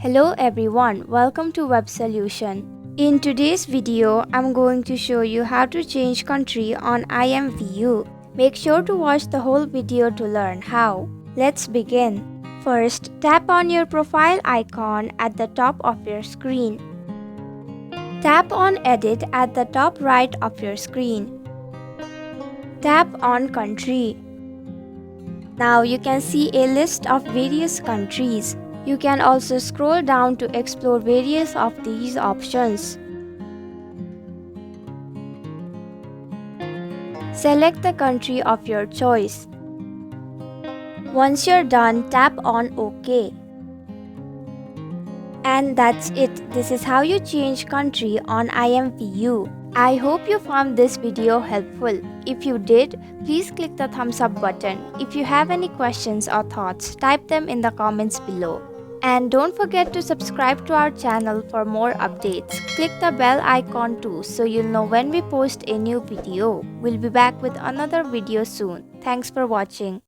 Hello everyone, welcome to Web Solution. In today's video, I'm going to show you how to change country on IMVU. Make sure to watch the whole video to learn how. Let's begin. First, tap on your profile icon at the top of your screen. Tap on Edit at the top right of your screen. Tap on Country. Now you can see a list of various countries. You can also scroll down to explore various of these options. Select the country of your choice. Once you're done, tap on OK. And that's it. This is how you change country on IMVU. I hope you found this video helpful. If you did, please click the thumbs up button. If you have any questions or thoughts, type them in the comments below. And don't forget to subscribe to our channel for more updates. Click the bell icon too so you'll know when we post a new video. We'll be back with another video soon. Thanks for watching.